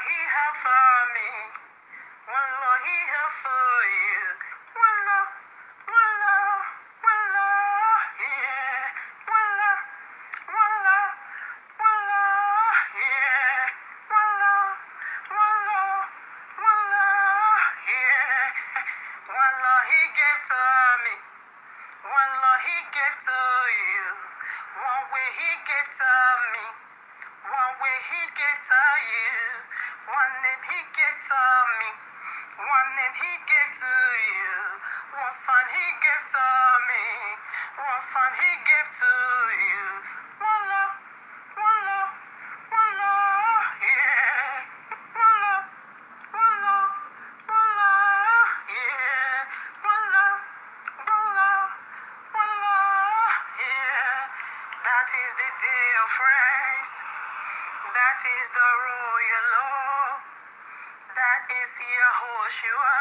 He have for me. One Lord He have for you. One Lord, one Lord, one Lord, yeah. One Lord, one Lord, one Lord, yeah. One Lord, one Lord, one Lord, yeah. One Lord He gave to me. One Lord He gave to you. One way He gave to me. One way He gave to you. One name He gave to me. One name He gave to you. One son He gave to me. One son He gave to you. One love, one love, one love, yeah. One love, one love, one love, yeah. One love, one love, one love, yeah. That is the day of rest. That is the royal law. That is YAHUSHUA.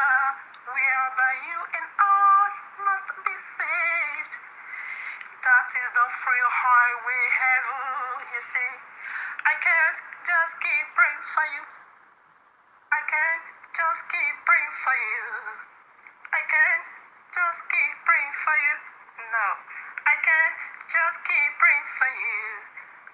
Whereby you and I must be saved. That is the free highway heaven. You see, I can't just keep praying for you. I can't just keep praying for you. I can't just keep praying for you. No, I can't just keep praying for you.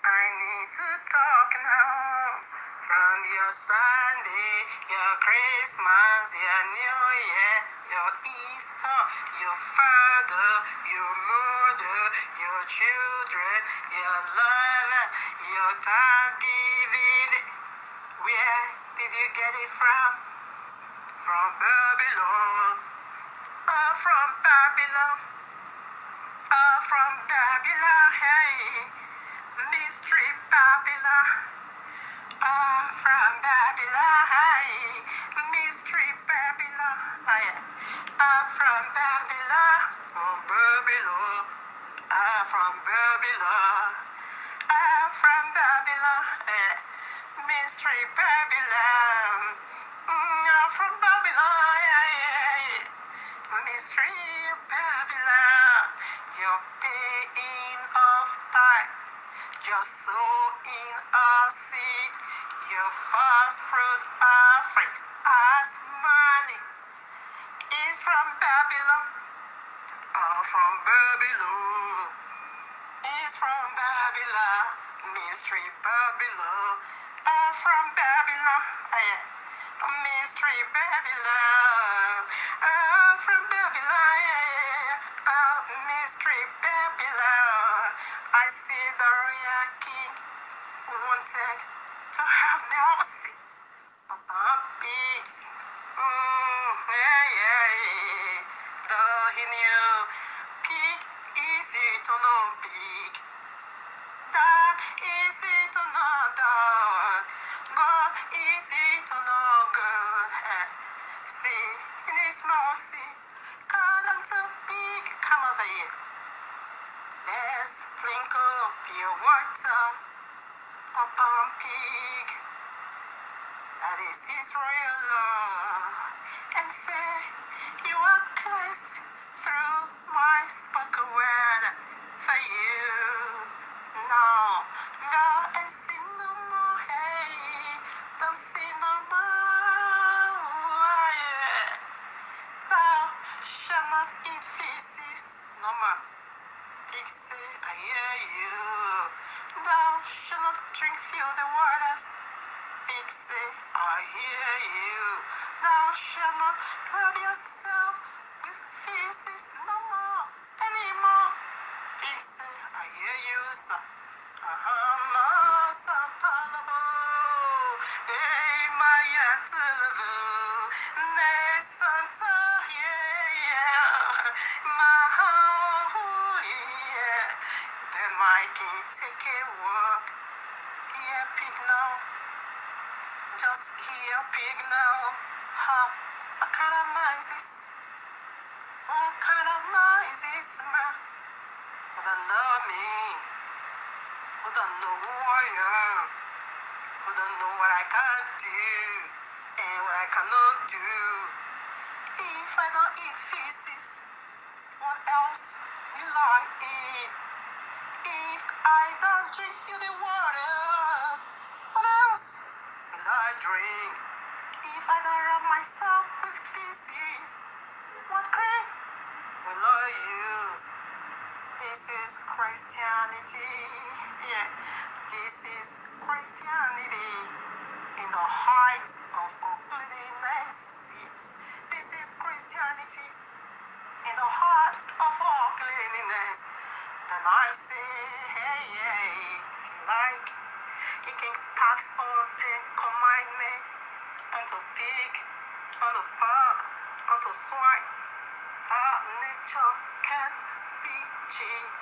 I need to talk now. From your Sunday, your Christmas, your New Year, your Easter, your father, your mother, your children, your lovers, your Thanksgiving. Where did you get it from? From Babylon. From Babylon. From Babylon. Hey, mystery Babylon. From Babylon, mystery Babylon, from Babylon, from Babylon, from Babylon, from Babylon, mystery Babylon, from Babylon, mystery Babylon, you're paying off tithe, you're sowing a seed. Your first fruit offerings as money is from Babylon. From Babylon. Is from Babylon. Mystery Babylon. From Babylon. Mystery Babylon. From Babylon. Mystery Babylon. I see the royal king wanted to have mercy upon pigs. Though he knew pig is eternal pig, dog is eternal dog, God is eternal God. See, in His mercy, God unto pig, come over here. Let's sprinkle pure water upon pig. That is Israel law. And say, you are cleansed through my spoken word for you. Now, go and sin no more. Hey, don't sin no more. Yeah. Thou shalt not eat feces no more. Pig say, I hear you. Thou shalt not drink filthy waters. Pig say, I hear you. Thou shalt not rub yourself with feces no more, anymore. Pig say, I hear you, sir. Masantalabo, hey, my antalabo, ne santa, yeah, yeah. Then my king take a walk. Yeah, pig now. Just hear pig now. What kind of man is this? What kind of man is this, man? Who don't know me? Who don't know who I am? Who don't know what I can do and what I cannot do? If I don't eat feces, what else will I eat? If I don't drink the waters, what else will I drink? up with feces. What cream will I use? This is Christianity. Yeah, this is Christianity in the heights of uncleanness. Yes, this is Christianity in the heart of all cleanliness. And I say, hey, hey, like he can pass all 10 commandments onto pig, onto pug, onto swine. Our nature can't be cheated.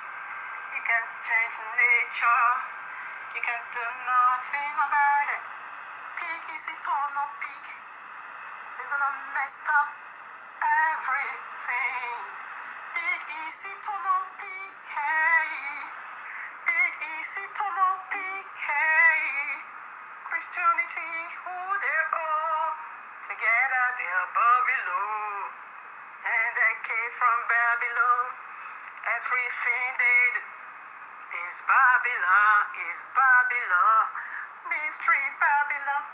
You can change nature. You can do nothing about it. Pig is eternal pig. It's gonna mess up everything. Big easy to know big hey. Big easy to know big hey. Christianity, who they are. Together they are Babylon. And they came from Babylon. Everything they do is Babylon, is Babylon. Mystery Babylon.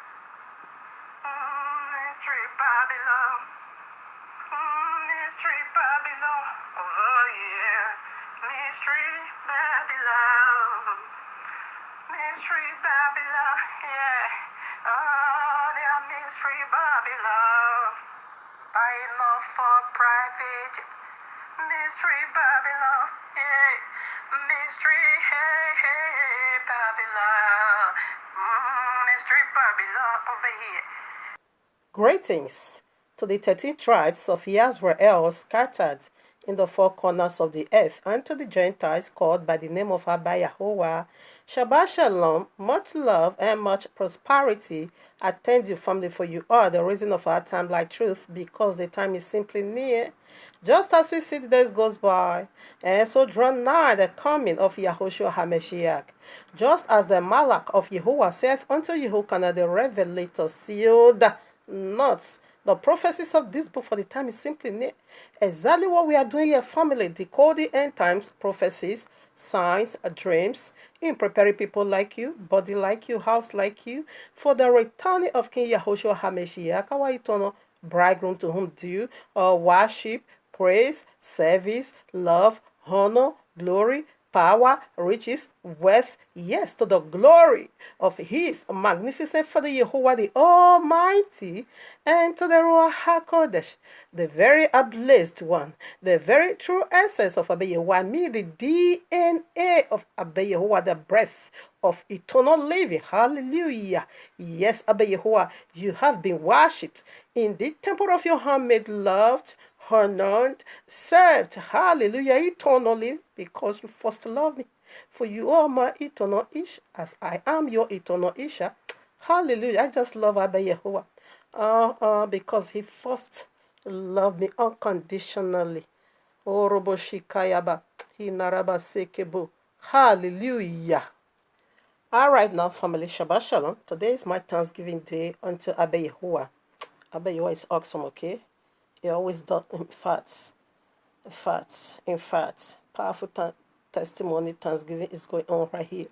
Mystery Babylon. Mystery Babylon, over here. Mystery Babylon. Mystery Babylon, yeah. Oh, they are Mystery Babylon. Buying love for private jet. Mystery Babylon, yeah. Mystery, hey, hey, hey, Babylon. Mystery Babylon, over here. Greetings to the 13 tribes of Yahushua scattered in the four corners of the earth, and to the Gentiles called by the name of Abba Yahuwah. Shabbat Shalom, much love and much prosperity attend you, family, for you are the reason of our time like truth, because the time is simply near. Just as we see the days goes by, and so draw nigh the coming of YAHUSHUA HaMashiach. Just as the Malach of Yahuwah saith unto Yehokanah the Revelator, sealed not the prophecies of this book, for the time is simply near. Exactly what we are doing here, family, decoding end times prophecies, signs, dreams, in preparing people like you, body like you, house like you, for the returning of King YAHUSHUA HaMashiach, our eternal bridegroom, to whom due worship, praise, service, love, honor, glory, power, riches, wealth, yes, to the glory of his magnificent Father Yahuwah the Almighty, and to the Ruach HaKodesh, the very ablated one, the very true essence of Abba Yahuwah, me, the DNA of Abba Yahuwah, the breath of eternal living. Hallelujah. Yes, Abba Yahuwah, you have been worshipped in the temple of your handmaid, loved, honored, served, hallelujah, eternally, because you first love me. For you are my eternal Ish, as I am your eternal Isha. Hallelujah. I just love Abba Yahuwah because he first loved me unconditionally. Oh, Robo Shikayaba, Hinaraba Sekebo. Hallelujah. All right, now, family, Shabbat Shalom. Today is my Thanksgiving day unto Abba Yahuwah. Abba Yahuwah is awesome, okay? He always does in fact, powerful testimony, thanksgiving is going on right here.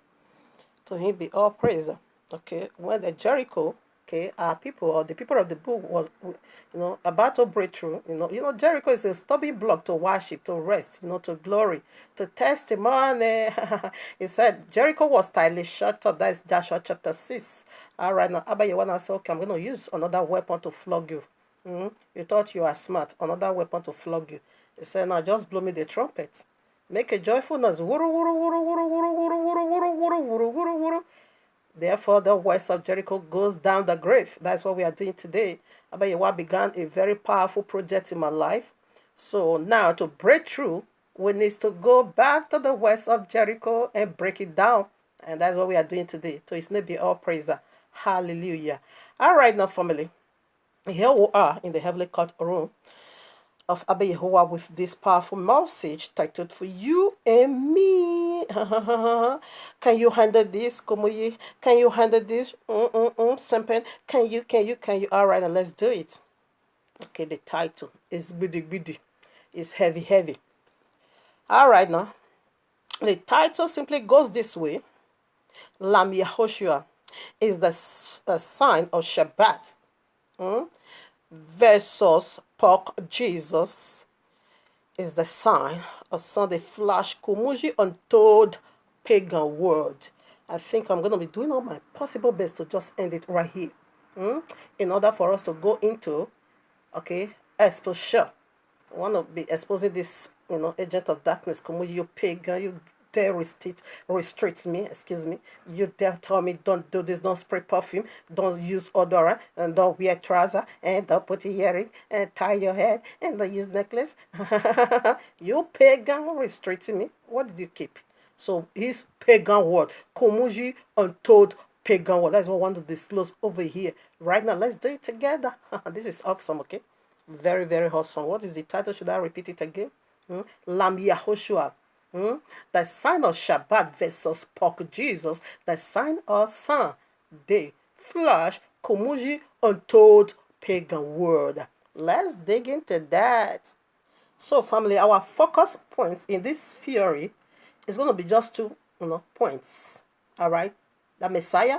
To him be all praise. Okay, when the Jericho, okay, our people, or the people of the book was, about to break through, Jericho is a stubborn block to worship, to rest, to glory, to testimony. He said Jericho was tightly shut up. That is Joshua chapter 6. All right, now Abba Yahuwah said, okay, I'm going to use another weapon to flog you. You thought you are smart. Another weapon to flog you. He said, now just blow me the trumpet. Make a joyful noise. Therefore, the voice of Jericho goes down the grave. That's what we are doing today. Abba Yahuwah began a very powerful project in my life. So now to break through, we need to go back to the west of Jericho and break it down. And that's what we are doing today. So it's not be all praise. Hallelujah. All right, now, family. Here we are in the heavenly courtroom of Abba Yahuwah with this powerful message titled for you and me. Can you handle this, Kumuyi? Can you handle this? Sempen? Can you? All right, and let's do it. Okay, the title is bidi. It's heavy. All right, now. The title simply goes this way. YAHUSHUA is the sign of Shabbat. versus pork Jesus is the sign of Sunday flash KUMUYI untold pagan world. I think I'm going to be doing all my possible best to just end it right here. In order for us to go into, okay, exposure. I want to be exposing this, agent of darkness, KUMUYI, you pagan, you dare restrict me, excuse me. You dare tell me don't do this, don't spray perfume, don't use odorant, and don't wear trousers, and don't put earring, and tie your head, and don't use necklace. You pagan restricting me. What did you keep? So his pagan word, KUMUYI untold pagan word. That's what I want to disclose over here. Right now, let's do it together. This is awesome, okay? Very, very awesome. What is the title? Should I repeat it again? Lamb YAHUSHUA. The sign of Shabbat versus pork Jesus. The sign of Sunday flash KUMUYI untold pagan word. Let's dig into that. So, family, our focus points in this theory is going to be just two, points. All right, the Messiah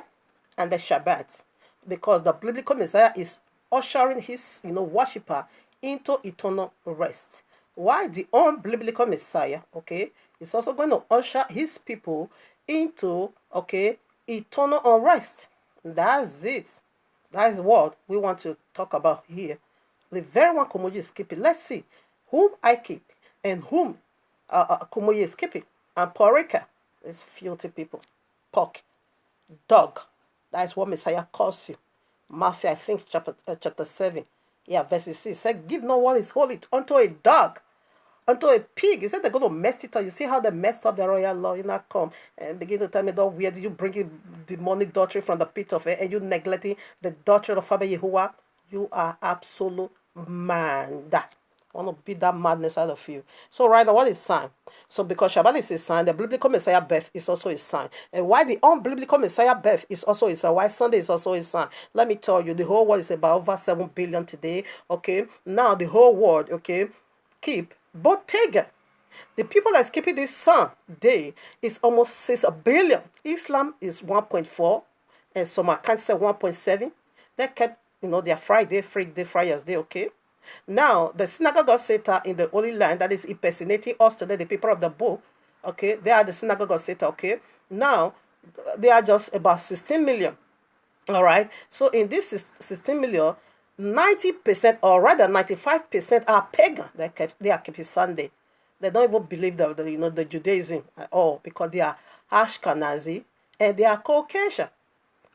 and the Shabbat, because the biblical Messiah is ushering his, worshipper into eternal rest. Why the unbiblical Messiah, okay, is also going to usher his people into, okay, eternal unrest. That's it. That is what we want to talk about here. The very one KUMUYI is keeping. Let's see whom I keep and whom KUMUYI is keeping. And porika is filthy people. Pork, dog. That is what Messiah calls you. Matthew, I think, chapter 7. Yeah, verse 6 said, give no one is holy unto a dog, unto a pig. He said they're going to mess it up. You see how they messed up the royal law? You not come and begin to tell me, don't where did you bring in demonic doctrine from the pit of air, and you neglecting the doctrine of Father Yahuwah? You are absolute mad. I want to beat that madness out of you. So right now, what is sign? So because Shabbat is a sign, the biblical Messiah birth is also a sign. And why the unbiblical Messiah birth is also a sign? Why Sunday is also a sign? Let me tell you, the whole world is about over 7 billion today. Okay, now the whole world, okay, keep both pagan. The people that's keeping this Sunday is almost 6 billion. Islam is 1.4, and some accounts say 1.7. They kept, their Friday, Friday, Day, okay. Now, the synagogue of Satan in the Holy Land that is impersonating us today, the people of the book, okay, they are the synagogue of Satan, okay. Now, they are just about 16 million, all right. So, in this 16 million, 90% or rather 95% are pagan. They are keeping Sunday. They don't even believe the Judaism at all because they are Ashkenazi and they are Caucasian,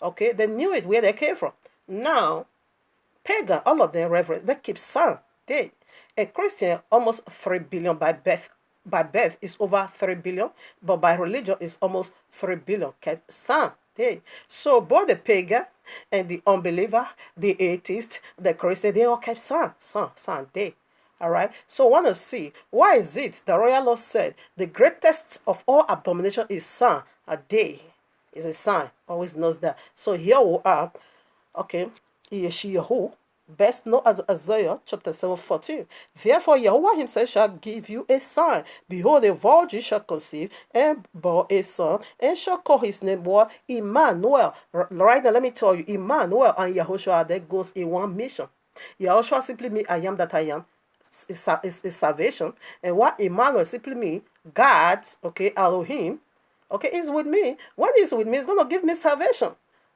okay. They knew it where they came from. Now, pagan, all of them reverence, they keep Sunday. A Christian, almost 3 billion by birth. By birth is over 3 billion, but by religion is almost 3 billion kept Sunday. So both the pagan and the unbeliever, the atheist, the Christian, they all kept Sunday. All right. So want to see why is it the royal law said the greatest of all abomination is Sunday. Is a sign. Always knows that. So here we are. Okay. Yahu, best known as Isaiah chapter 7:14. Therefore Yahuwah himself shall give you a sign. Behold, a virgin shall conceive and bear a son, and shall call his name what? Emmanuel. Right now, let me tell you, Emmanuel and Yahushua, that goes in one mission. Yahushua simply means I am that I am. Is salvation. And what Emmanuel simply means God, okay, Elohim, okay, is with me. When he's with me, he's going to give me salvation.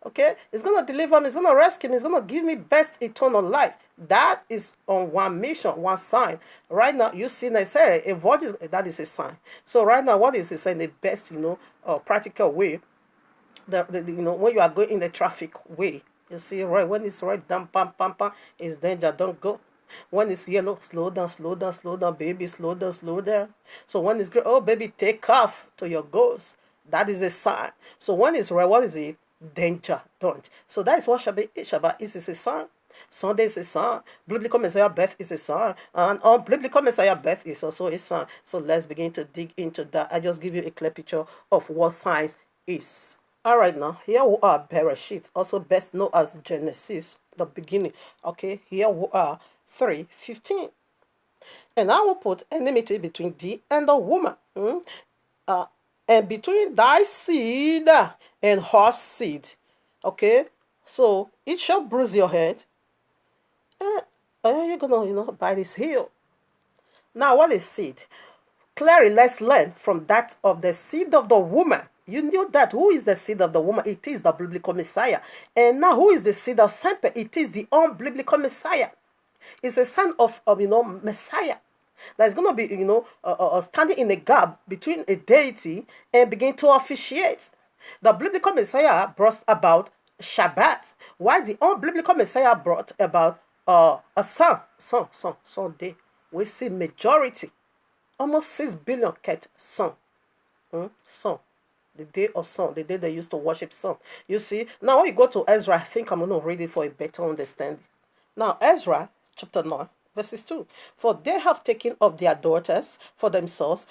Okay, it's going to deliver me, it's going to rescue me, it's going to give me best eternal life. That is on one mission, one sign. Right now, you see, I say a virgin, that is a sign. So right now, what is it saying? The best, practical way, when you are going in the traffic way, you see, right, when it's right down, pam, pam, pam, it's danger, don't go. When it's yellow, slow down, baby, slow down. So when it's green, oh, baby, take off to your goals. That is a sign. So when it's red, what is it? Danger, don't. So that is what Shabbat is a sign. Sunday is a sign. Biblical Messiah birth is a sign. And biblical Messiah birth is also a sign. So let's begin to dig into that. I just give you a clear picture of what science is. All right, now, here we are, Bereshit, also best known as Genesis, the beginning. Okay, here we are, 3:15. And I will put enmity between thee and the woman, and between thy seed and her seed. Okay, so it shall bruise your head, You're gonna, buy this hill. Now, what is seed? Clearly, let's learn from that of the seed of the woman. You knew that. Who is the seed of the woman? It is the biblical Messiah. And now, who is the seed of serpent? It is the unbiblical Messiah. It's a sign of Messiah. That's going to be, standing in the gap between a deity and begin to officiate. The biblical Messiah brought about Shabbat, while the unbiblical Messiah brought about a son day. We see majority, almost 6 billion kept son. Son. The day of sun, the day they used to worship sun. You see, now when you go to Ezra, I think I'm going to read it for a better understanding. Now, Ezra chapter 9, verses 2. For they have taken of their daughters for themselves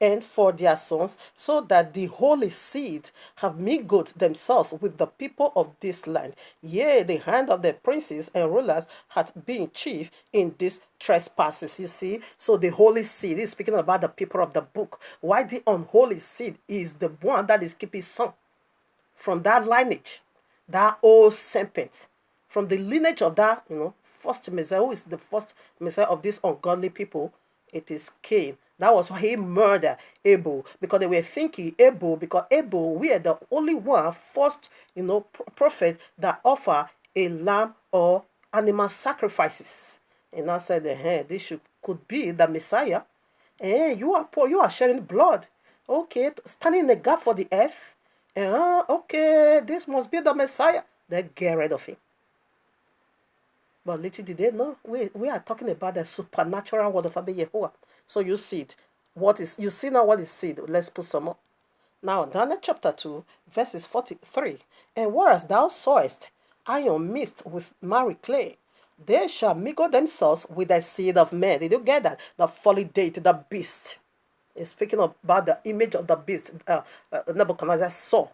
and for their sons, so that the holy seed have mingled themselves with the people of this land. Yea, the hand of the princes and rulers had been chief in these trespasses. You see, so the holy seed is speaking about the people of the book. Why the unholy seed is the one that is keeping son from that lineage, that old serpent, from the lineage of that, first Messiah. Who is the first Messiah of these ungodly people? It is Cain. That was why he murdered Abel, because they were thinking Abel, because Abel, we are the only one first, prophet that offer a lamb or animal sacrifices. And I said, hey, this could be the Messiah. Hey, you are poor, you are shedding blood. Okay, standing in the gap for the earth. Okay, this must be the Messiah. They get rid of him. But little did they know, we are talking about the supernatural word of Abba Yahuwah. So you see it. You see now what is seed. Let's put some more. Now, Daniel chapter 2, verses 43. And whereas thou sawest iron mixed with marry clay, they shall mingle themselves with the seed of men. Did you get that? The folly date, the beast. It's speaking about the image of the beast Nebuchadnezzar saw.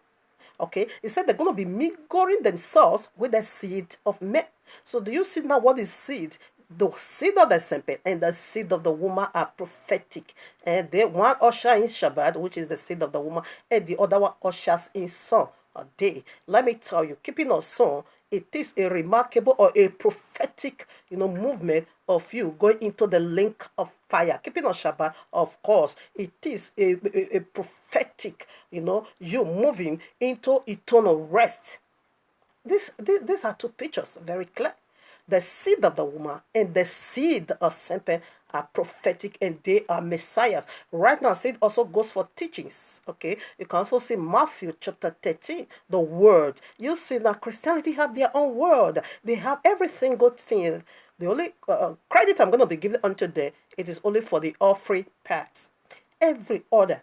Okay, he said they're going to be mingling themselves with the seed of men. So do you see now what is seed? The seed of the serpent and the seed of the woman are prophetic. And they one usher in Shabbat, which is the seed of the woman, and the other one ushers in sun a day. Let me tell you, keeping a sun, it is a remarkable or a prophetic, movement of you going into the link of fire. Keeping on Shabbat, of course, it is a prophetic, you moving into eternal rest. These are two pictures, very clear. The seed of the woman and the seed of serpent are prophetic and they are messiahs. Right now, seed also goes for teachings. Okay, you can also see Matthew chapter 13, the word. You see that Christianity have their own word. They have everything good thing. The only credit I'm going to be giving unto them, it is only for the offering part. Every order,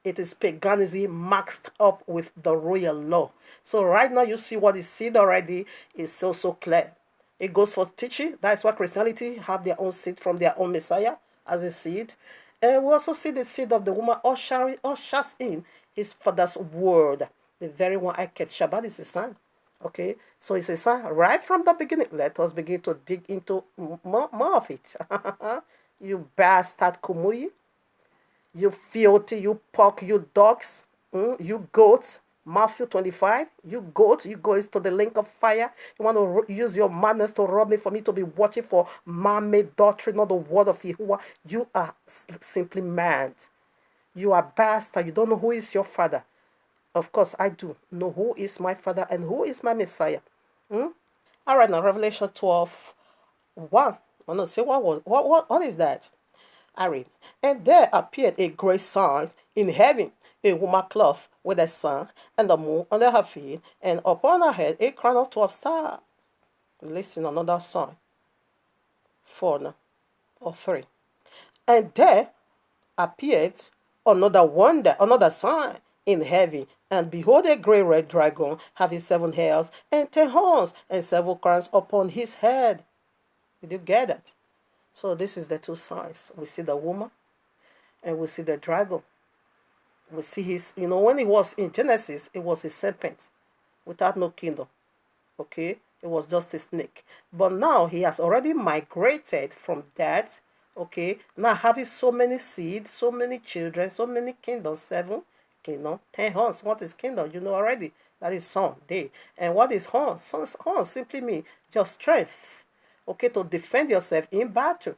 it is paganism mixed up with the royal law. So right now you see what is seed already is so clear. It goes for teaching. That's why Christianity have their own seed from their own Messiah as a seed. And we also see the seed of the woman ushers in his father's word. The very one I kept. Shabbat is a sign. Okay, so it's a sign right from the beginning. Let us begin to dig into more of it. You bastard KUMUYI. You filthy, you pork, you dogs, you goats. Matthew 25, you go to the link of fire. You want to use your madness to rob me, for me to be watching for man-made doctrine, not the word of Yahuwah. You are simply mad. You are bastard. You don't know who is your father. Of course, I do know who is my father and who is my Messiah. All right, now Revelation 12, 1. I want to say what is that? I read, and there appeared a great sign in heaven, a woman clothed with the sun and the moon under her feet, and upon her head a crown of 12 stars. Listen, another sign. 4 or 3. And there appeared another wonder, another sign in heaven, and behold, a great red dragon having 7 heads and 10 horns and 7 crowns upon his head. Did you get it? So this is the two signs. We see the woman and we see the dragon. We see his, when he was in Genesis, it was a serpent without no kingdom. Okay? It was just a snake. But now he has already migrated from that. Okay? Now having so many seeds, so many children, so many kingdoms, 7 kingdoms, 10 horns. What is kingdom? You know already. That is sun, day. And what is horns? Horns simply mean just strength. okay, to defend yourself in battle.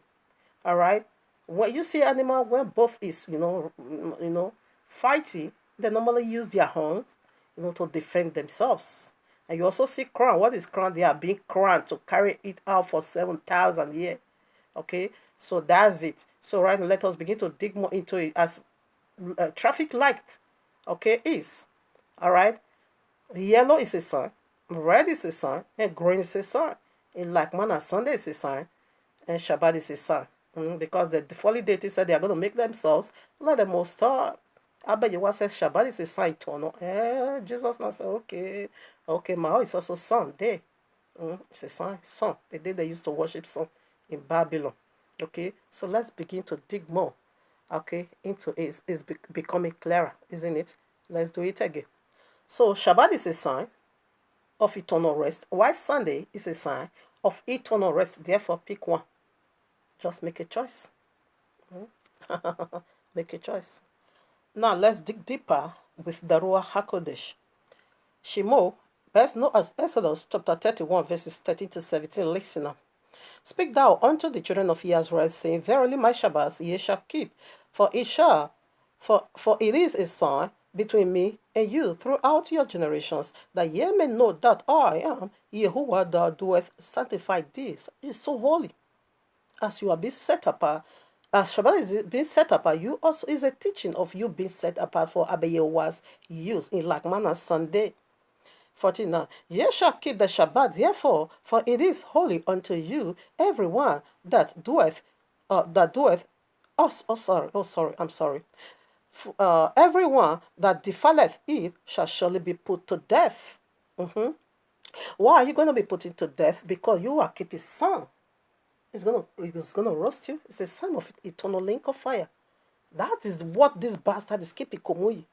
All right. When you see animal when both is fighting, they normally use their horns, to defend themselves. And you also see crown. What is crown? They are being crowned to carry it out for 7,000 years. Okay, so that's it. So right now, let us begin to dig more into it as traffic light. Okay, is all right. Yellow is a sign, red is a sign, and green is a sign. In like manner, Sunday is a sign, and Shabbat is a sign. Because the holy deity said they are going to make themselves like the Most High. Abba Yehovah says Shabbat is a sign eternal. Jesus now said, okay, Mao is also Sunday. It's a sign, sun. The day they used to worship sun in Babylon. Okay, so let's begin to dig more. Okay, into it. It's becoming clearer, isn't it? Let's do it again. So Shabbat is a sign of eternal rest, while Sunday is a sign of eternal rest. Therefore, pick one. Just make a choice. Make a choice. Now let's dig deeper with the Ruach HaKodesh. Shemo, best known as Exodus chapter 31, verses 13 to 17. Listen up. Speak thou unto the children of Israel, saying, Verily my Shabbats ye shall keep, for it is a sign between me and you throughout your generations, that ye may know that I am Yahuwah that doeth sanctify these. It's so holy. As you are being set apart, as Shabbat is being set apart, you also is a teaching of you being set apart for Abba Yehovah's use in like manner Sunday. 49. Ye shall keep the Shabbat, therefore, for it is holy unto you. Everyone that doeth, everyone that defileth it shall surely be put to death. Why are you going to be put into death? Because you are keeping sun. It's gonna roast you. It's a sign of eternal link of fire. That is what this bastard is keeping KUMUYI.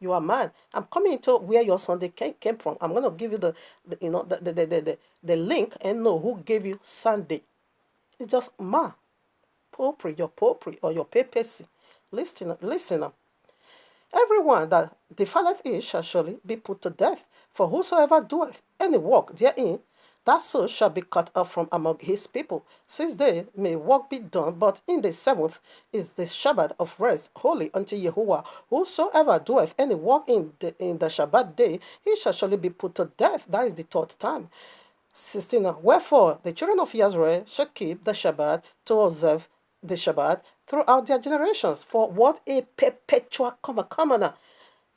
You are mad. I'm coming to where your Sunday came from. I'm gonna give you the link and know who gave you Sunday. It's just your popery or your papacy. Listen up. Everyone that defileth it shall surely be put to death. For whosoever doeth any work therein, that soul shall be cut off from among his people. 6 days may work be done, but in the 7th is the Shabbat of rest, holy unto Yahuwah. Whosoever doeth any work in the Shabbat day, he shall surely be put to death. That is the 3rd time. 16. Wherefore the children of Israel shall keep the Shabbat, to observe the Shabbat throughout their generations. For what a perpetual commoner.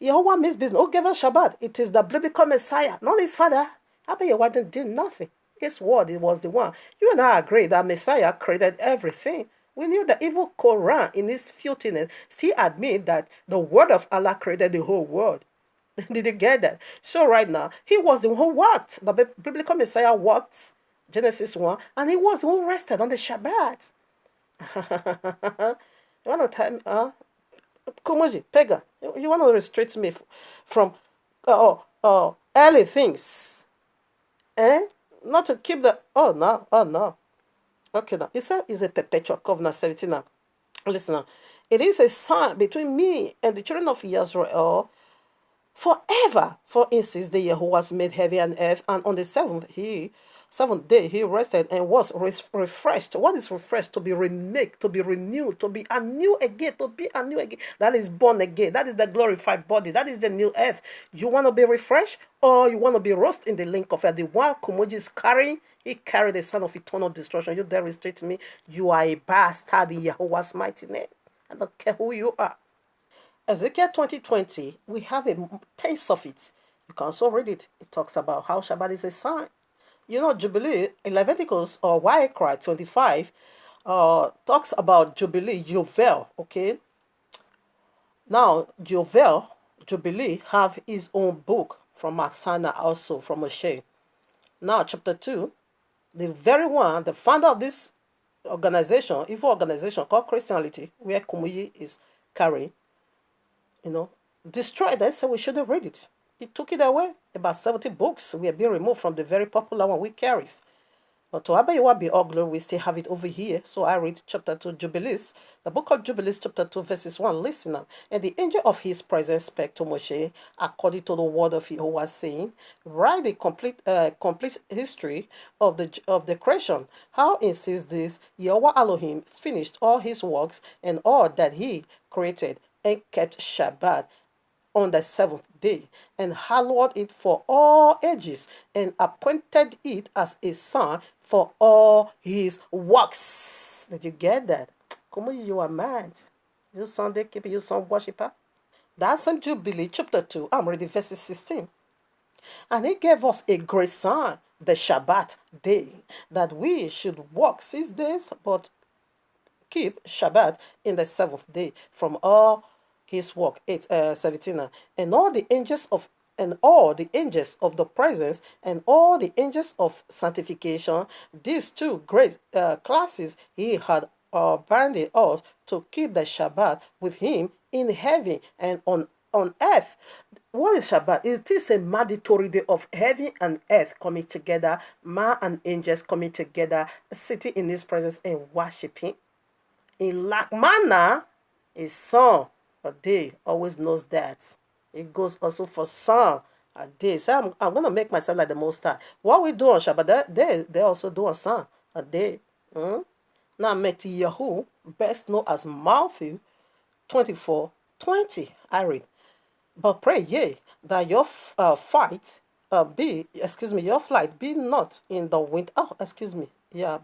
Yahuwah means business. Who gave us Shabbat? It is the biblical Messiah, not his father. Abba Yehovah didn't do nothing. His word, it was the one. You and I agree that Messiah created everything. We knew the evil Quran in its filthiness still admit that the word of Allah created the whole world. Did you get that? So right now, he was the one who worked. The biblical Messiah worked, Genesis 1, and he was the one who rested on the Shabbat. You want to tell me, KUMUYI, Pagan, you want to restrict me from early things? Not to keep the no. Okay now. It says it's a perpetual covenant 17 now. Listen now. It is a sign between me and the children of Israel forever. For instance, the Yahuwah made heaven and earth, and on the seventh day he rested and was refreshed. What is refreshed? To be remade, to be renewed, to be anew again, That is born again. That is the glorified body. That is the new earth. You want to be refreshed, or you want to be roasted in the link of earth? The one KUMUYI is carrying, he carried the son of eternal destruction. You dare restrict me? You are a bastard in Yahuwah's mighty name. I don't care who you are. Ezekiel 20:20, we have a taste of it. You can also read it. It talks about how Shabbat is a sign. Jubilee in Leviticus or YAHUSHUA 25 talks about Jubilee, Yovel, okay? Now, Jubilee have his own book from Masana, also from Moshe. Now, chapter 2, the very one, the founder of this organization, evil organization called Christianity, where KUMUYI is carrying, destroyed it, so we shouldn't read it. He took it away. About 70 books were being removed from the very popular one we carries. But to Abayawa be all glory, we still have it over here. So I read chapter 2, Jubilees, the book of Jubilees, chapter 2, verses 1. Listen now. And the angel of his presence spake to Moshe, according to the word of Yahuwah, saying, write the complete history of the creation. How insists this? Yahuwah Elohim finished all his works and all that he created, and kept Shabbat on the seventh day, and hallowed it for all ages, and appointed it as a sign for all his works. Did you get that? Kumuyi, you are mad. You Sunday keeper, you sun worshiper. That's in Jubilee chapter 2. I'm reading verses 16. And he gave us a great sign, the Shabbat day, that we should work 6 days, but keep Shabbat in the seventh day from all his work. 17. And all the angels of the presence and all the angels of sanctification, these two great classes he had binded us to keep the Shabbat with him in heaven and on earth. What is Shabbat? It is a mandatory day of heaven and earth coming together, man and angels coming together, sitting in his presence and worshiping. In like manner, a song a day always knows that. It goes also for song a day. So I'm going to make myself like the Most High. What we do on Shabbat, they also do a song a day. Now, Yahu, best known as Matthew 24:20. I read, but pray ye that your your flight be not in the winter.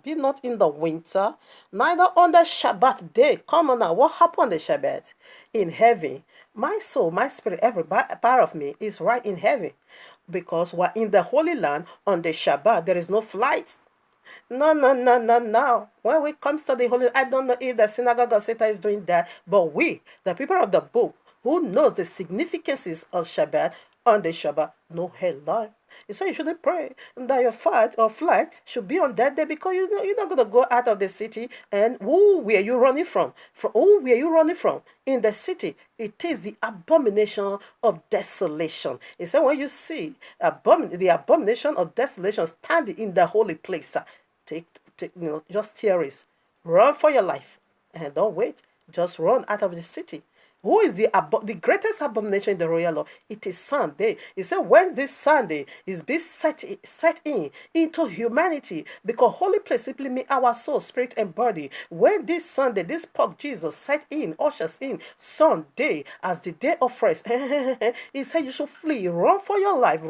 Be not in the winter, neither on the Shabbat day. Come on now, what happened on the Shabbat? In heaven. My soul, my spirit, every part of me is right in heaven. Because we're in the Holy Land on the Shabbat, there is no flight. No. When it comes to the Holy Land, I don't know if the synagogue of Satan is doing that, but we, the people of the book, who knows the significances of Shabbat, on the Shabbat, no hell life. He said you shouldn't pray that your flight should be on that day, because you're not going to go out of the city. And who were you running from? Who were you running from? In the city, it is the abomination of desolation. He said when you see the abomination of desolation standing in the holy place, just terrorists, run for your life and don't wait. Just run out of the city. Who is the greatest abomination in the royal law? It is Sunday. He said when this Sunday is being set into humanity, because holy place simply means our soul, spirit, and body. When this Sunday, this pork Jesus ushers in Sunday as the day of rest, he said you should flee, run for your life,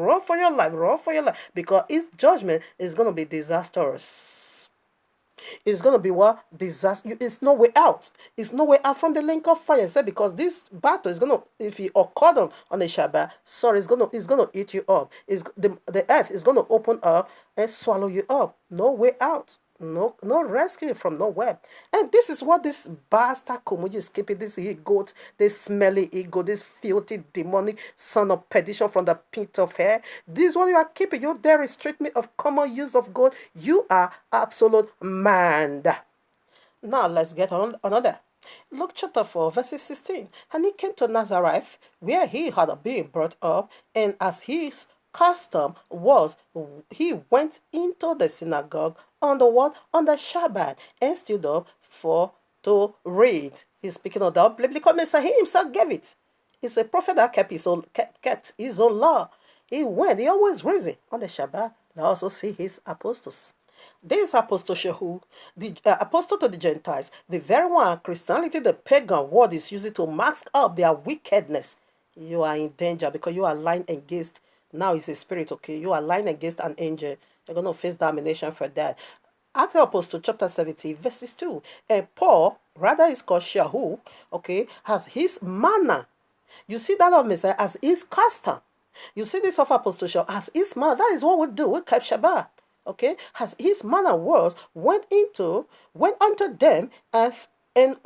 because his judgment is going to be disastrous. It's going to be what? Disaster. It's no way out. It's no way out from the lake of fire. Said because this battle is going to, if you occur on the Shabbat, it's going to eat you up. The earth is going to open up and swallow you up. No way out. No rescue from nowhere. And this is what this bastard Kumuyi is keeping, this he-goat, this smelly ego, this filthy, demonic son of perdition from the pit of hell. This is what you are keeping. You dare restrict me of common use of God. You are absolute mad. Now let's get on another. Luke chapter 4, verses 16. And he came to Nazareth, where he had been brought up, and as his custom was, he went into the synagogue on the Shabbat and stood up to read. He's speaking of the biblical message. He himself gave it. He's a prophet that kept his own law. He always reads on the Shabbat. I also see his apostles. This apostle Shehu, the apostle to the Gentiles, the very one Christianity, the pagan word is used to mask up their wickedness. You are in danger because you are lying against. Now it's a spirit, okay? You are lying against an angel. You're going to face damnation for that. Acts of the Apostle, chapter 17, verses 2. And Paul, rather is called Shehu, okay, has his manner. You see that of Messiah as his custom. You see this of Apostle Shehu as his manner. That is what we do. We kept Shabbat, okay? As his manner was, went unto them and 3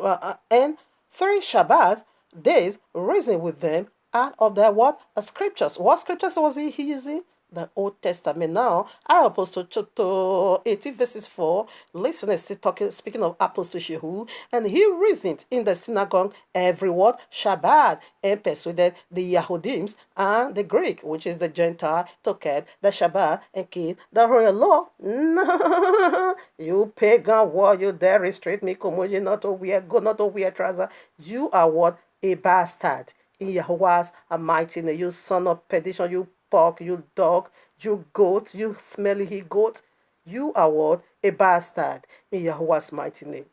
Shabbats days, reason with them out of their what? Scriptures. What scriptures was he using? the Old Testament. Now, our Apostle chapter 18 verses 4, listen, is still talking, speaking of Apostle Shehu, and he reasoned in the synagogue every word Shabbat, and persuaded the Yahudims and the Greek, which is the Gentile, to keep the Shabbat and keep the royal law. No, you pagan, what you dare restrict me, Kumuyi, not to wear, go not to wear trouser. You are what? A bastard. In YAHUAH'S mighty name, you son of perdition, you pork, you dog, you goat, you smelly he goat, you are what? A bastard. In YAHUAH'S mighty name.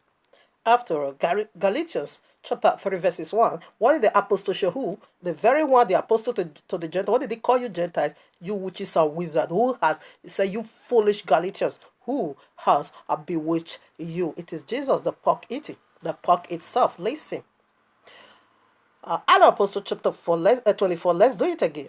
After all, Galatians chapter 3 verses 1, what did the apostle Shehu, the very one, the apostle to the Gentiles, what did he call you Gentiles? You witches and wizard. Who has, he said, you foolish Galatians, who has bewitched you? It is Jesus, the pork eating, the pork itself. Listen. Other Apostle chapter 24, let's do it again.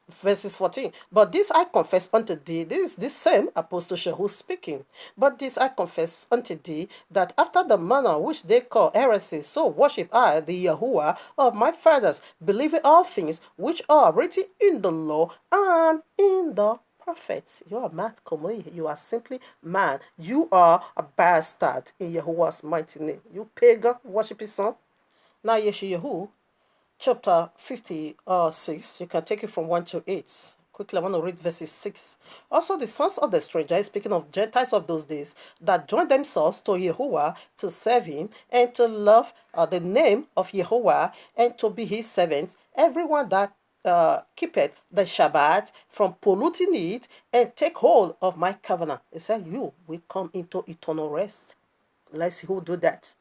Verses 14. But this I confess unto thee, this is this same Apostle Shehu speaking. But this I confess unto thee, that after the manner which they call heresy, so worship I the Yahuwah of my fathers, believing all things which are written in the law and in the prophets. You are mad, Kumuyi. You are simply mad. You are a bastard in Yahuwah's mighty name. You pagan, worship his son. Now Yeshu chapter 56, you can take it from 1 to 8. Quickly, I want to read verses 6. Also, the sons of the stranger, speaking of Gentiles of those days, that joined themselves to Yahuwah to serve him and to love the name of Yahuwah and to be his servants, everyone that keepeth the Shabbat from polluting it and take hold of my covenant. He said, you will come into eternal rest. Let's see who do that.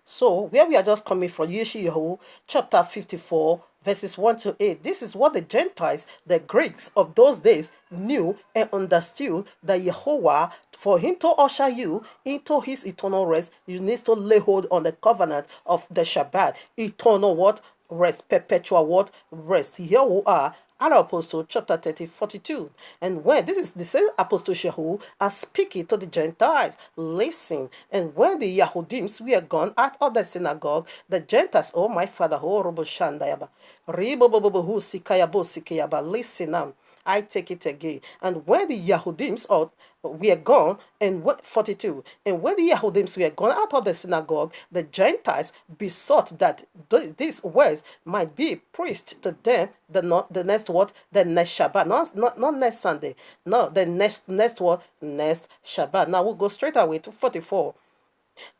So, where we are just coming from, Yeshu chapter 54, verses 1 to 8. This is what the Gentiles, the Greeks of those days, knew and understood, that Yahuwah, for him to usher you into his eternal rest, you need to lay hold on the covenant of the Shabbat. Eternal what? Rest. Perpetual what? Rest. Here we are. Other Apostle chapter 30, 42. And when this is the same Apostle Shehu as speaking to the Gentiles, listen. And when the Yahudims were gone out of the synagogue, the Gentiles, oh my father, oh Robo Shandayaba, Ribobobo Sikayabo Sikayaba, listen now. I take it again. And when the Yahudims were gone, and 42, and when the Yahudims were gone out of the synagogue, the Gentiles besought that these words might be preached to them the next what? The next Shabbat. Not next Sunday. No, the next what? Next Shabbat. Now we'll go straight away to 44.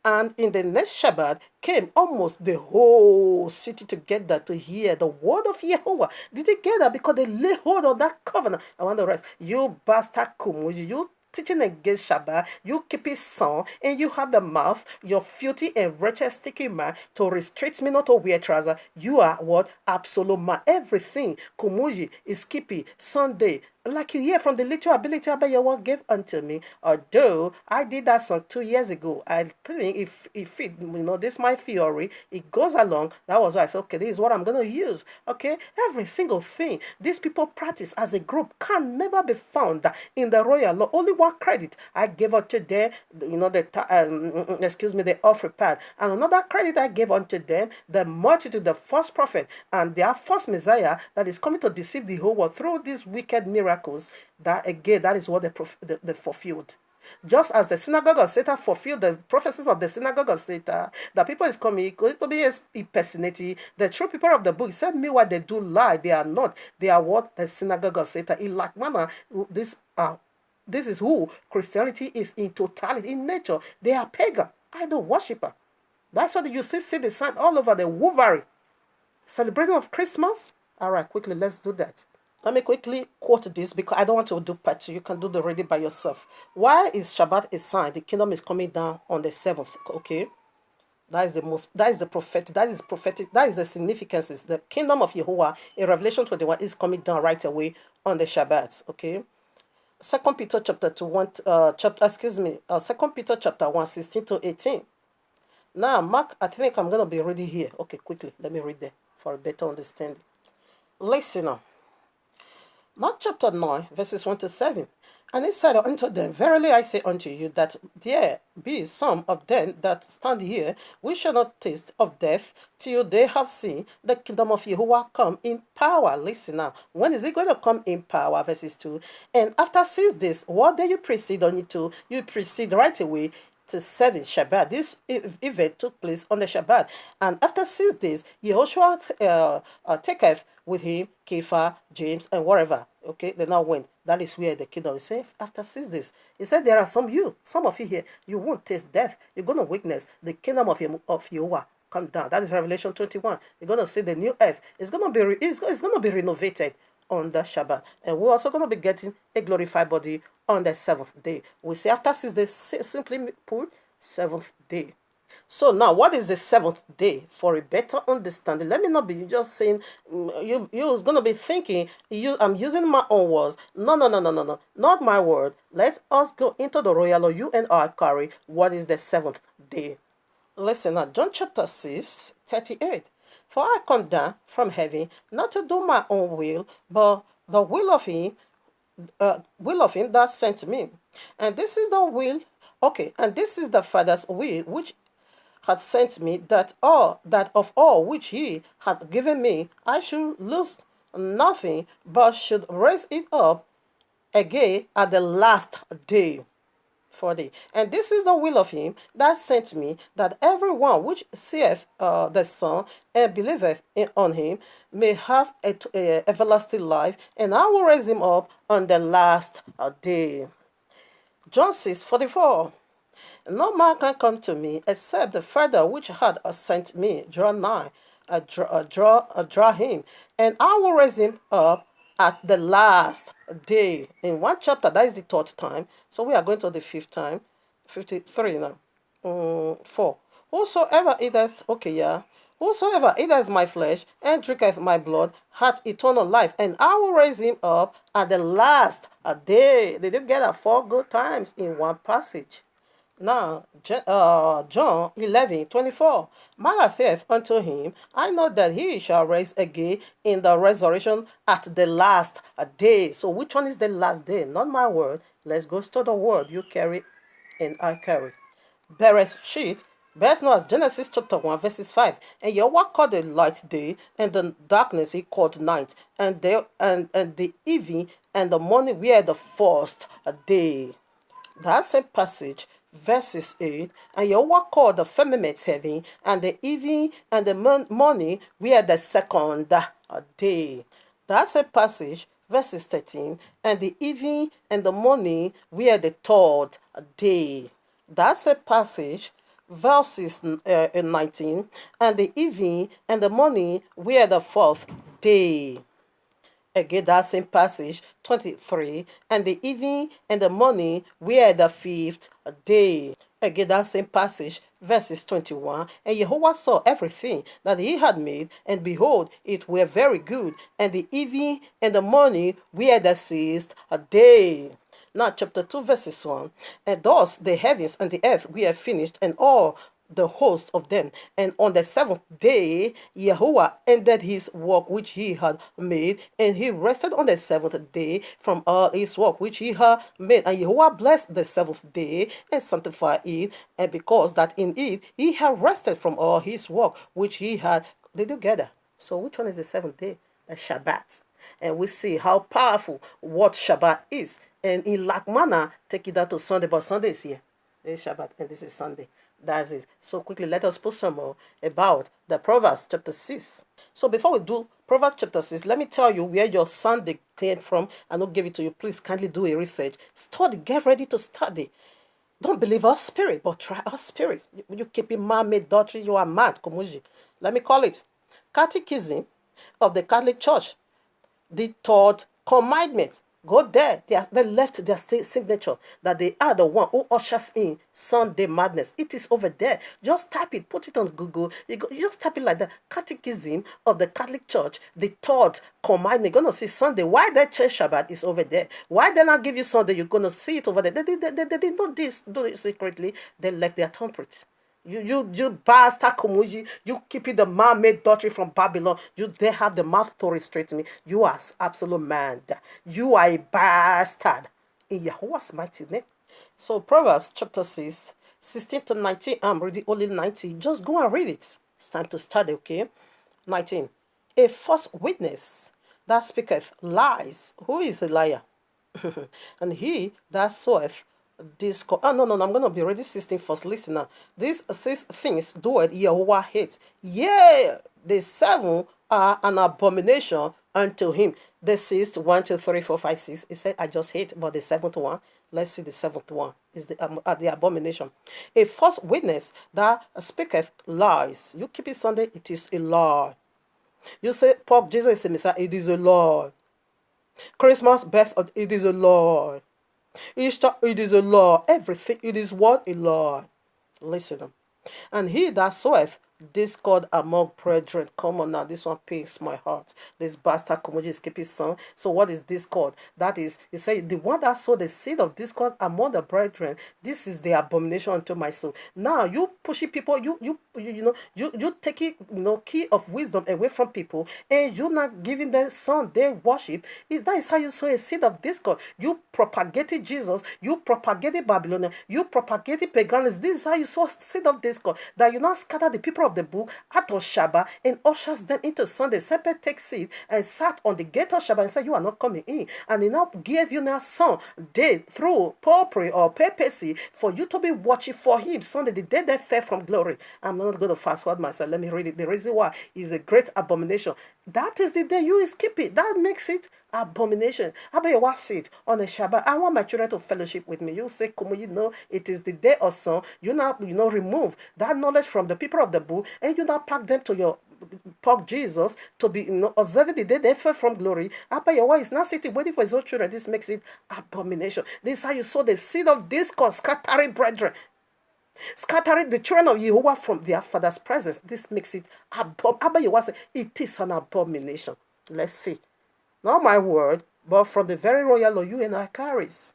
And in the next Shabbat came almost the whole city together to hear the word of Yahuwah. Did they gather because they lay hold on that covenant? I want the rest. You bastard Kumuyi, you teaching against Shabbat, you keep it son, and you have the mouth, your filthy and wretched sticky man, to restrict me not to wear trouser. You are what? Absolute man. Everything Kumuyi is keeping Sunday. Like you hear from the little ability Abba Yahweh gave unto me. Although I did that song 2 years ago, I think if it, this my theory, it goes along. That was why I said, okay, this is what I'm going to use. Okay, every single thing these people practice as a group can never be found in the royal law. Only one credit I gave unto them, the offering part, and another credit I gave unto them, the multitude, the false prophet, and their false Messiah that is coming to deceive the whole world through these wicked miracles. That again, that is what they fulfilled. Just as the synagogue of Satan fulfilled the prophecies of the synagogue of Satan, the people is coming, going to be impersonating the true people of the book. He said, meanwhile, they do lie. They are not. They are what? The synagogue of Satan. In like manner, this is who Christianity is in totality, in nature. They are pagan, idol worshiper. That's why you see the sign all over the Wolverine. Celebrating of Christmas. All right, quickly, let's do that. Let me quickly quote this because I don't want to do part 2. You can do the reading by yourself. Why is Shabbat a sign? The kingdom is coming down on the 7th. Okay, that is the prophetic. That is the significance. The kingdom of Yahuwah in Revelation 21 is coming down right away on the Shabbat. Okay. 2 Peter chapter 1, 16 to 18. Now, Mark, I think I'm going to be reading here. Okay, quickly, let me read there for a better understanding. Listen now. Mark chapter 9, verses 1 to 7. And he said unto them, Verily I say unto you, that there be some of them that stand here, which shall not taste of death till they have seen the kingdom of Yahuwah come in power. Listen now. When is it going to come in power? Verses 2. And after 6 days, what do you proceed on it to? You proceed right away to serving Shabbat. This event took place on the Shabbat. And after 6 days, Yahushua taketh with him Kepha, James, and whatever. Okay, they now went. That is where the kingdom is safe. After 6 days, he said, there are some of you here, you won't taste death. You're going to witness the kingdom of Yahuwah come down. That is Revelation 21. You're going to see the new earth. It's going to be it's going to be renovated on the Shabbat. And we're also going to be getting a glorified body on the 7th day. We say after 6 days, simply put 7th day. So now, what is the 7th day? For a better understanding, let me not be just saying, you're going to be thinking, I'm using my own words. No, not my word. Let us go into the royal, or you and I carry, what is the 7th day? Listen now, John chapter 6, 38. For I come down from heaven, not to do my own will, but the will of him that sent me. And this is the will, and this is the Father's will, which had sent me, that of all which he had given me, I should lose nothing, but should raise it up again at the last day. 40. And this is the will of him that sent me, that every one which seeth the Son and believeth on him may have everlasting life, and I will raise him up on the last day. John 6:44. No man can come to me except the Father which had sent me draw nigh, draw him, and I will raise him up at the last day. In one chapter, that is the 3rd time. So we are going to the 5th time. 53 now. 4. Whosoever eateth my flesh and drinketh my blood hath eternal life, and I will raise him up at the last day. Did you get that 4 good times in one passage? Now, John 11:24. Mara saith unto him, I know that he shall rise again in the resurrection at the last day. So which one is the last day? Not my word. Let's go to the word you carry and I carry. Bereshit, best known as Genesis chapter 1 verses 5. And Yahweh called the light day, and the darkness he called night, and the evening and the morning were the first day. That's a passage, verses 8. And Yahweh called the firmament heaven, and the evening and the morning were the second day. That's a passage, verses 13. And the evening and the morning were the 3rd day. That's a passage, verses 19. And the evening and the morning were the 4th day. Again, that same passage, 23. And the evening and the morning were the 5th day. Again, that same passage, verses 21. And Jehovah saw everything that he had made, and behold, it were very good. And the evening and the morning were the 6th day. Now, chapter 2, verses 1. And thus the heavens and the earth were finished, and all the host of them. And on the 7th day, Yahuwah ended his work which he had made, and he rested on the 7th day from all his work which he had made. And Yahuwah blessed the 7th day and sanctified it, and because that in it he had rested from all his work which he had did together. So which one is the 7th day? The Shabbat. And we see how powerful what Shabbat is. And in like manner, take it down to Sunday, but Sunday is here. This is Shabbat and this is Sunday. That's it. So quickly, let us put some more about the Proverbs chapter 6. So before we do Proverbs chapter 6, let me tell you where your Sunday came from. I will give it to you. Please kindly do a research. Study. Get ready to study. Don't believe our spirit, but try our spirit. You keep it man-made doctrine, you are mad, KUMUYI. Let me call it Catechism of the Catholic Church. The 3rd commandment. Go there. They left their signature that they are the one who ushers in Sunday madness. It is over there. Just type it. Put it on Google. You just type it like the Catechism of the Catholic Church. The 3rd commandment. You're going to see Sunday. Why that church Shabbat is over there? Why they not give you Sunday? You're going to see it over there. They did not do it secretly. They left their thumbprint. You bastard KUMUYI, you keeping the man-made doctrine from Babylon. They have the mouth to restrict me. You are absolute man. You are a bastard. in Yahuwah's mighty name. So Proverbs chapter 6, 16 to 19, I'm reading only 19. Just go and read it. It's time to study, okay? 19. A false witness that speaketh lies. Who is a liar? And he that soweth discord. Oh, no, I'm going to be ready 16 first. Listen now. These 6 things doeth Yahuwah hate. Yea, the 7 are an abomination unto him. The 6th, 1, 2, 3, 4, 5, 6. He said, I just hate, but the 7th one, let's see the 7th one, is the abomination. A false witness that speaketh lies. You keep it Sunday, it is a lie. You say, Pork Jesus is a Messiah, it is a lie. Christmas, birth, it is a lie. Easter, it is a lie. Everything, it is what? A lie. Listen. And he that soweth discord among brethren. Come on now, this one pains my heart. This bastard KUMUYI is keeping son. So what is discord? That is, he said, the one that sowed the seed of discord among the brethren, this is the abomination unto my soul. Now you pushing people, you taking key of wisdom away from people, and you're not giving them son they worship. That is how you sow a seed of discord. You propagated Jesus, you propagated Babylon, you propagated paganism. This is how you sow seed of discord. That you not scatter the people of the book out of Shabbat and ushers them into Sunday. Shepherd takes seed and sat on the gate of Shabbat and said, you are not coming in. And he now gave you now son day through popery or papacy for you to be watching for him. Sunday, the day that fell from glory. I'm not going to fast forward myself. Let me read it. The reason why is a great abomination. That is the day you skip it. That makes it abomination. How about you watch it on a Shabbat? I want my children to fellowship with me. You say, KUMUYI, no, it is the day of son. You now, remove that knowledge from the people of the book, and you now pack them to your pork Jesus to be observing the day they fell from glory. Abba Yahweh is now sitting waiting for his own children. This makes it abomination. This is how you sow the seed of discord, scattering brethren. Scattering the children of Yahuwah from their father's presence. This makes it Abba Yahweh said, it is an abomination. Let's see. Not my word, but from the very royal law you and I carries.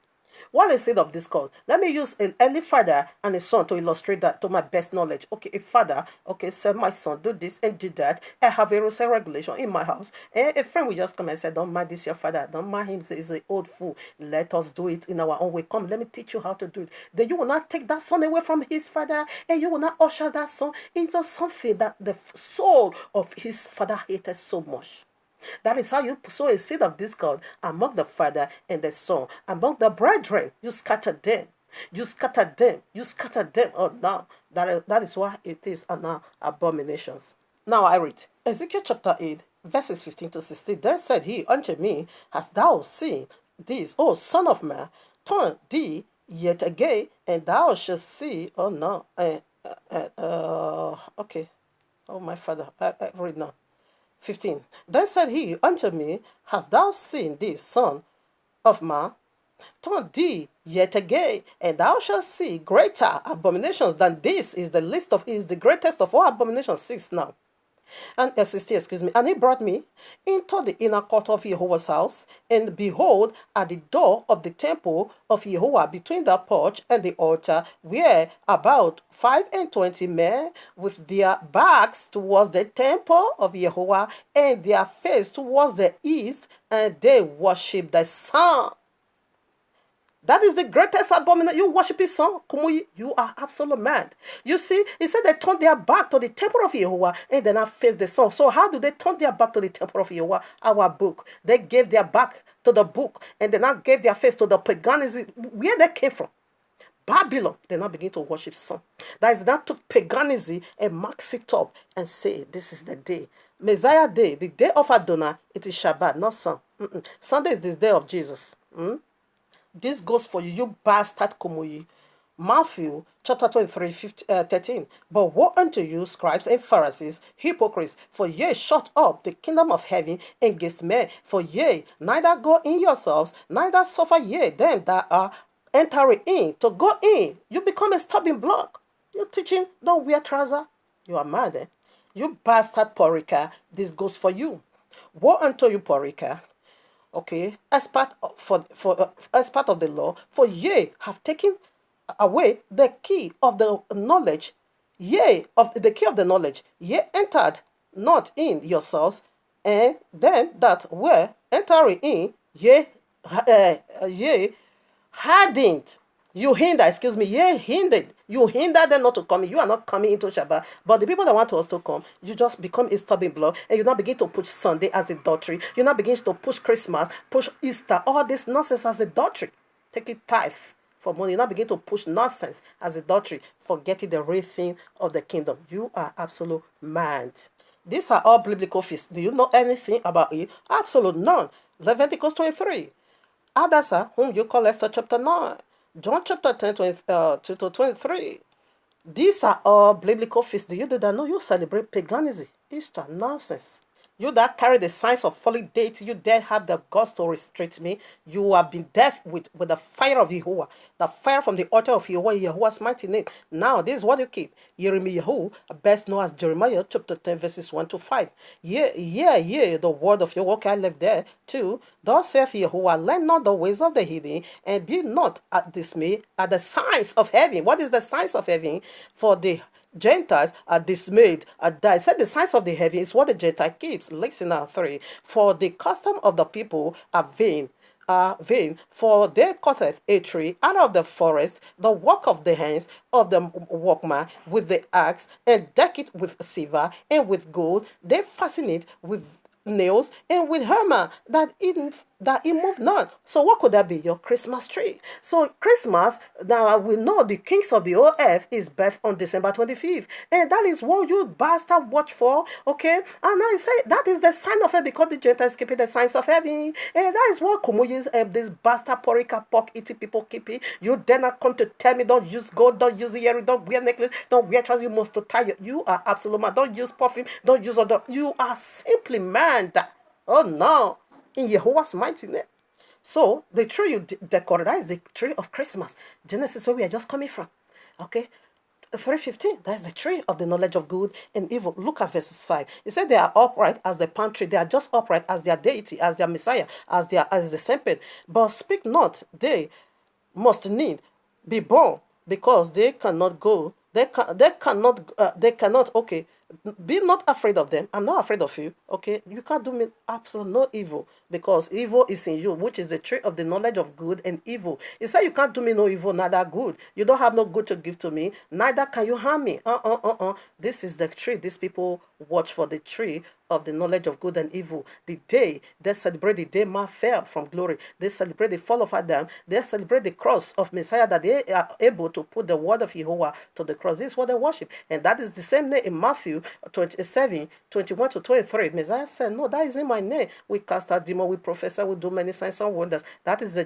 What is it of discord? Let me use an early father and a son to illustrate that to my best knowledge. Okay, a father, okay, said my son, do this and do that. I have a rules and regulation in my house. And a friend will just come and say, don't mind this your father. Don't mind him, he's an old fool. Let us do it in our own way. Come, let me teach you how to do it. Then you will not take that son away from his father, and you will not usher that son into something that the soul of his father hated so much. That is how you sow a seed of discord among the father and the son, among the brethren. You scatter them. You scatter them. You scatter them. Oh, no. That is why it is an abominations. Now I read Ezekiel chapter 8, verses 15 to 16. Then said he unto me, hast thou seen this, O son of man? Turn thee yet again, and thou shalt see. Oh, no. Okay. Oh, my father. I read now. 15. Then said he unto me, hast thou seen this, son of man? Turn thee yet again, and thou shalt see greater abominations than this. Is the greatest of all abominations. 6 now. And 16, excuse me. And he brought me into the inner court of Yahuwah's house, and behold, at the door of the temple of Yahuwah, between the porch and the altar, were about 25 men with their backs towards the temple of Yahuwah, and their face towards the east, and they worship the sun. That is the greatest abomination. You worship his son, KUMUYI, you are absolutely mad. You see, he said they turned their back to the temple of Yahuwah and then face the sun. So how do they turn their back to the temple of Yahuwah? Our book. They gave their back to the book and then now gave their face to the paganism. Where they came from? Babylon. They now begin to worship sun. That is, that took paganism and marks it up and say, this is the day. Messiah day, the day of Adonai, it is Shabbat, not sun. Sunday is the day of Jesus. This goes for you, you bastard KUMUYI. Matthew chapter 23, 13. But woe unto you, scribes and Pharisees, hypocrites, for ye shut up the kingdom of heaven against men. For ye neither go in yourselves, neither suffer ye them that are entering in to go in. You become a stumbling block. You're teaching, don't wear trousers. You are mad, eh? You bastard Porika, this goes for you. Woe unto you, Porika. Okay, as part of the law, for ye have taken away the key of the knowledge, ye of the key of the knowledge, ye entered not in yourselves, and them that were entering in, ye hardened. You hinder, excuse me, yeah, hindered. You hinder them not to come. You are not coming into Shabbat. But the people that want us to come, you just become a stubborn block, and you now begin to push Sunday as adultery. You now begin to push Christmas, push Easter, all this nonsense as adultery. Take it tithe for money. You now begin to push nonsense as adultery, forgetting the real thing of the kingdom. You are absolute mad. These are all biblical feasts. Do you know anything about it? Absolute none. Leviticus 23. Adasa, whom you call Esther chapter 9. John chapter 10, 2 to 23. These are all biblical feasts. Do you do that? No, you celebrate paganism. Easter, nonsense. You that carry the signs of fallen deity, you dare have the guts to restrict me. You have been deaf with the fire of Yahuwah, the fire from the altar of Yahuwah, Yahuwah's mighty name. Now, this is what you keep. Jeremiah, best known as Jeremiah chapter 10, verses 1 to 5. Yeah, the word of Yahuwah, I left there too. Thus saith Yahuwah, learn not the ways of the heathen, and be not dismayed at the signs of heaven. What is the signs of heaven? For the Gentiles are dismayed at that. I said the signs of the heaven is what the Gentile keeps. Listen now, 3. For the custom of the people are vain. For they cutteth a tree out of the forest, the work of the hands of the workman with the axe, and deck it with silver and with gold. They fasten it with nails and with hammer that it move not. So what could that be? Your Christmas tree. So Christmas, now we know the kings of the whole earth is birthed on December 25th, and that is what you bastard watch for. Okay, and I say that is the sign of it, because the Gentiles keeping the signs of heaven, and that is what KUMUYI, this bastard porika pork eating people keeping. You dare not come to tell me don't use gold, don't use earring, don't wear necklace, don't wear trousers. You must to tie. You are absolute man. Don't use perfume, don't use other. You are simply man. Oh no, in Yahuwah's mighty name. So the tree you decorate, that is the tree of Christmas. Genesis, where we are just coming from. Okay, 3:15. That's the tree of the knowledge of good and evil. Look at verses 5. It said they are upright as the palm tree. They are just upright as their deity, as their Messiah, as the serpent. But speak not, they must need be born, because they cannot go. They cannot. Okay, be not afraid of them. I'm not afraid of you. Okay, you can't do me absolute no evil, because evil is in you, which is the tree of the knowledge of good and evil. It said you can't do me no evil, neither good. You don't have no good to give to me, neither can you harm me. This is the tree. These people watch for the tree of the knowledge of good and evil. The day they celebrate the day man fell from glory. They celebrate the fall of Adam. They celebrate the cross of Messiah, that they are able to put the word of Yahuwah to the cross. This is what they worship. And that is the same name in Matthew 27, 21 to 23. Messiah said, no, that isn't my name. We cast out demons, we prophesy, we do many signs and wonders. That is the